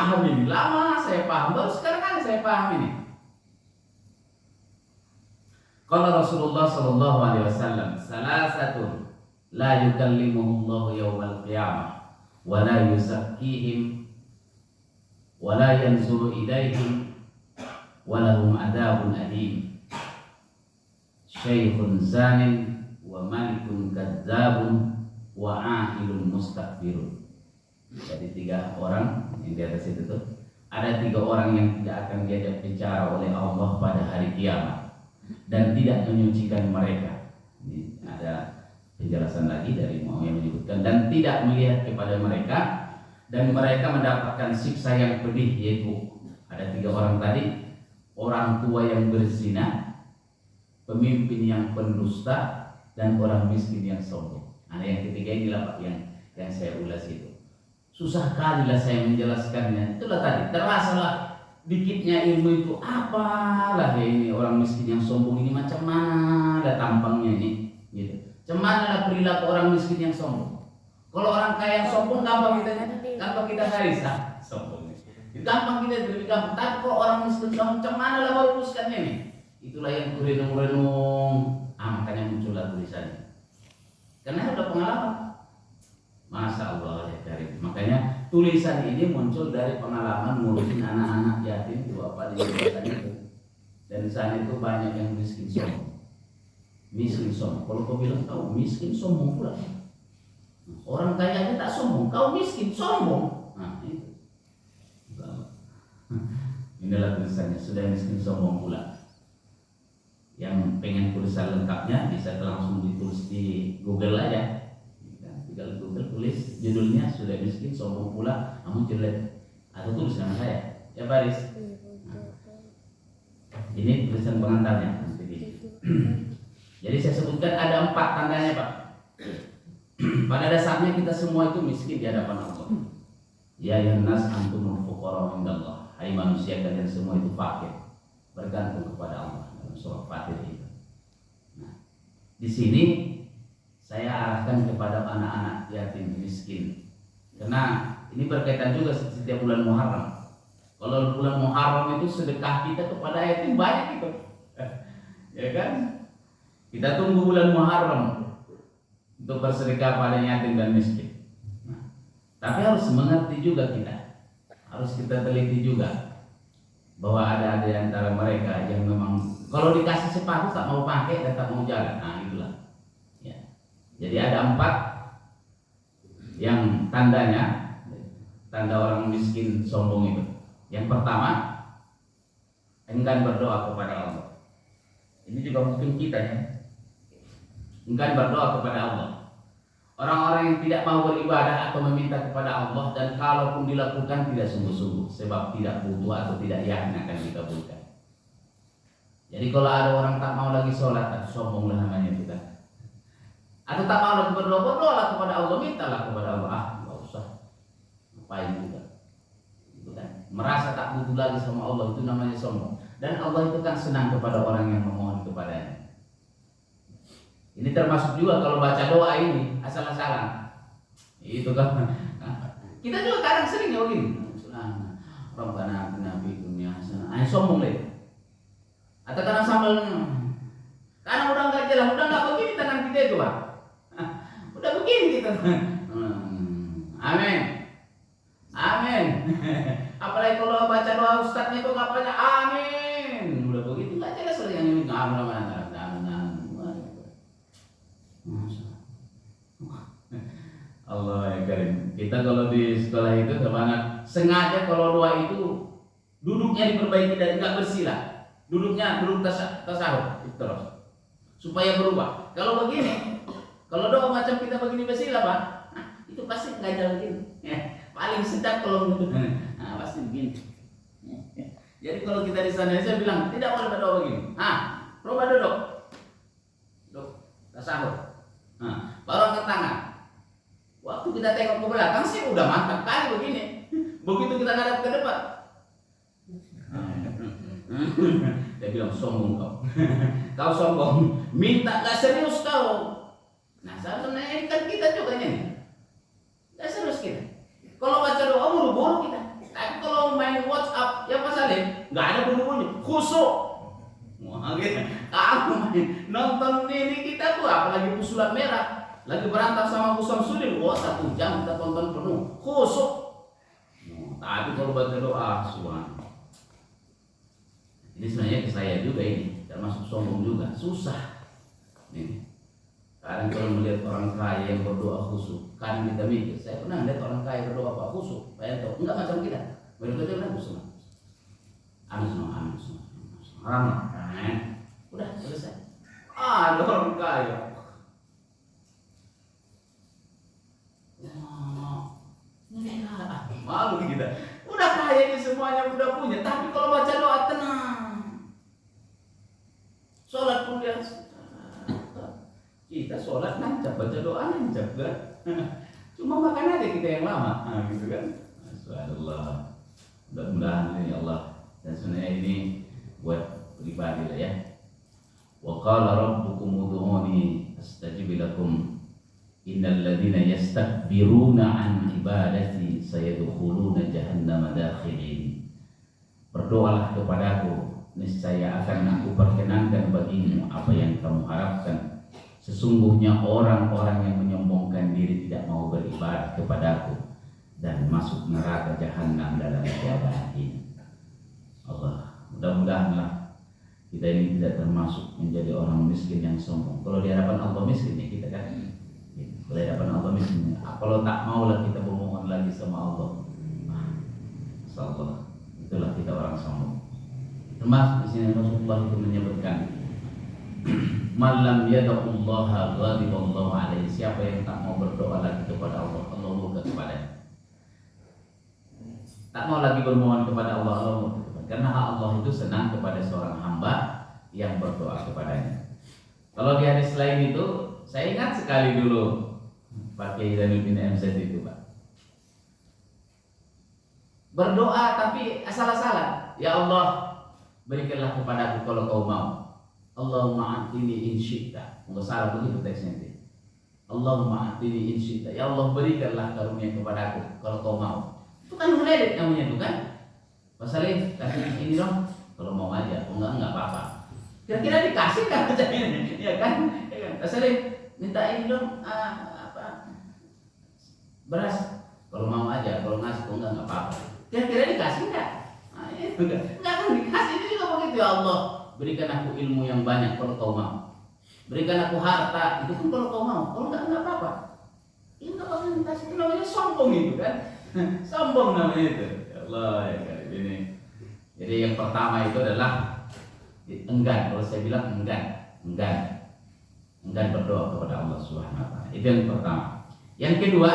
paham ini. Lama saya paham, baru sekarang kan saya paham ini. Qala Rasulullah sallallahu alaihi wasallam, salasatun la yukallimuhullahu yawmal qiyamah wa la yuzakkihim wa la yanzuru ilaihim wa lahum adabun alim. Syekhun zanin wa malikun kadzabun wa ahilun mustakbirun. Jadi 3 orang yang di atas itu tuh, ada 3 orang yang tidak akan diajak bicara oleh Allah pada hari kiamat dan tidak menyucikan mereka. Ini ada penjelasan lagi dari Muhammad yang menyebutkan, dan tidak melihat kepada mereka, dan mereka mendapatkan siksa yang pedih, yaitu ada 3 orang tadi: orang tua yang berzina, pemimpin yang pendusta, dan orang miskin yang sombong. Ada yang ketiga inilah Pak yang saya ulas itu. Susah kali lah saya menjelaskannya. Itulah tadi, terasalah dikitnya ilmu itu. Apalah ya ini orang miskin yang sombong ini, macam mana lah tampangnya ini gitu. Macam mana lah perilaku orang miskin yang sombong. Kalau orang kaya yang sombong gampang kita harisah sombong. Gampang kita lebih gampang. Tapi kalau orang miskin sombong, macam mana lah baru luruskannya ini. Itulah yang kurenung-renung. Makanya muncullah tulisannya. Karena ada pengalaman. Masya Allah ya karim. Makanya tulisan ini muncul dari pengalaman ngurusin anak-anak yatim di bapak di yayasan itu. Dan di sana itu banyak yang miskin sombong. Miskin sombong. Kalau kau bilang kau miskin sombong pula. Orang kaya aja tak sombong, kau miskin sombong. Nah itu. Inilah tulisannya, sudah miskin sombong pula. Yang pengen tulisan lengkapnya bisa langsung ditulis di Google aja. Tinggal Google tulis judulnya, sudah miskin sombong pula, namun jelek, atau tulis nama saya ya baris. Ini tulisan pengantarnya. Jadi saya sebutkan ada 4 tandanya Pak. Pada dasarnya kita semua itu miskin di hadapan Allah. Ya yang nas antumul fuqara indallah. Hai manusia, kalian semua itu fakir, bergantung kepada Allah. Dalam surah Fatir itu. Nah, di sini saya arahkan kepada anak-anak yatim miskin, karena ini berkaitan juga setiap bulan Muharram. Kalau bulan Muharram itu sedekah kita kepada yatim banyak itu, ya kan? Kita tunggu bulan Muharram untuk bersedekah pada yatim dan miskin. Nah, tapi harus mengerti juga harus kita teliti juga bahwa ada di antara mereka yang memang kalau dikasih sepatu tak mau pakai dan tak mau jalan. Nah itulah. Jadi ada 4 yang tandanya, tanda orang miskin sombong itu. Yang pertama, enggan berdoa kepada Allah. Ini juga mungkin kita ya. Enggan berdoa kepada Allah. Orang-orang yang tidak mau beribadah atau meminta kepada Allah, dan kalaupun dilakukan tidak sungguh-sungguh, sebab tidak butuh atau tidak yakin akan dikabulkan. Jadi kalau ada orang tak mau lagi sholat, sombonglah namanya kita. Atau tak mau lagi berdoa, berdoalah kepada Allah, mintalah kepada Allah. Nggak usah, ngapain juga, gitu kan? Merasa tak butuh lagi sama Allah, itu namanya sombong. Dan Allah itu kan senang kepada orang yang memohon kepadanya. Ini termasuk juga kalau baca doa ini asal-asalan. Itu kan. Kita juga kadang sering ya begini. Rabbana atina fid dunya hasanah. Sombong deh. Atau kadang sambal. Karena udah enggak jelas, udah enggak begini tangan kita itu, Pak. Udah begini kita. Amin. Amin. Apalagi kalau baca doa ustadznya itu kapalnya amin. Udah begitu enggak jelas lagi yang ini amin. Allah ya karim. Kita kalau di sekolah itu semangat sengaja kalau doa itu duduknya diperbaiki dan enggak bersih lah. Duduk tasawuf terus supaya berubah. Kalau begini, kalau doa macam kita begini bersih lah Pak, itu pasti enggak jalan begini. Paling sedap kalau gitu. Pasti begini. Jadi kalau kita di sana saya bilang tidak boleh berdoa begini. Coba duduk. Duduk tasawuf. Baru angkat tangan. Waktu kita tengok ke belakang sih udah mantap kali begini. Begitu kita ngadap ke depan, dia bilang sombong kau. Kau sombong, minta gak serius kau. Nah sebenarnya kan kita juga nih, gak serius kita. Kalau baca doa buru-buru kita. Tapi kalau nggak ada bumbu-bumbunya, khusyuk. Wah, gitu. Kamu nonton ini kita tuh apalagi Pusulan Merah, lagi berantem sama Gus Samsudin, wah 1 jam kita tonton penuh, khusyuk. Tapi kalau baca doa, subhanallah. Ini sebenarnya ke saya juga ini, termasuk sombong juga, susah. Nih, kadang kalau melihat orang kaya yang berdoa khusyuk, kadang kita mikir, saya pernah lihat orang kaya berdoa apa khusyuk, saya tahu, enggak macam kita. Mereka bilang khusyuk. Amin semua. Orang udah selesai. Ada orang kaya. Malu kita. Udah kaya ini semuanya udah punya, tapi kalau baca doa tenang. Sholat pun dia. Kita sholat nancap, baca doa nancap kan. Cuma makan aja kita yang lama, gitu kan. Subhanallah. Mudah-mudahan ini Allah, dan sebenarnya ini buat pribadi lah ya. Wa qala rabbukum ud'uni astajib lakum innal ladzina yastakbiruna an ibadati sayadkhuluna jahannama dakhirin. Berdoalah kepadaku, niscaya akan aku perkenankan bagimu apa yang kamu harapkan. Sesungguhnya orang-orang yang menyombongkan diri tidak mau beribadah kepadaku dan masuk neraka jahanam dalam keadaan ini. Allah, mudah-mudahanlah kita ini tidak termasuk menjadi orang miskin yang sombong. Kalau di hadapan Allah miskin ya kita kan. Kalau di hadapan Allah miskin. Kalau tak maulah kita bermohon lagi sama Allah. Insyaallah itulah kita orang sombong. Termasuk di sini Rasulullah itu menyebutkan, "Man lam yad'ullaha ghadiballahu alaihi." Siapa yang tak mau berdoa lagi kepada Allah, Allah murka kepadanya. Tak mau lagi bermohon kepada Allah, Allah murka. Karena Allah itu senang kepada seorang hamba yang berdoa kepadanya. Kalau di hadis lain itu, saya ingat sekali dulu Pak Kiai Zainuddin MZ itu Pak. Berdoa tapi asal-asalan. Ya Allah, berikanlah kepadaku kalau kau mau. Allahumma atini in syi'ta. Enggak salah begitu teksnya itu. Allahumma atini in syi'ta. Ya Allah, berikanlah karunia kepadaku kalau kau mau. Itu kan meledek namanya itu kan. Masalahnya kasih ini dong, kalau mau aja, kalau enggak apa-apa. Kira-kira dikasih kan ini, ya kan? Masalahnya minta ini dong, beras, kalau mau aja, kalau ngasih, kalau enggak apa-apa. Kira-kira dikasih enggak? Enggak kan dikasih, ini juga begitu. Ya Allah, berikan aku ilmu yang banyak kalau kau mau. Berikan aku harta, itu pun kalau kau mau. Kalau enggak apa-apa. Ini enggak apa-apa dikasih, itu namanya sombong itu kan? Sombong namanya itu. Ya Allah ya kan. Ini. Jadi yang pertama itu adalah enggan. Kalau saya bilang enggan berdoa kepada Allah Subhanahu wa taala. Itu yang pertama. Yang kedua,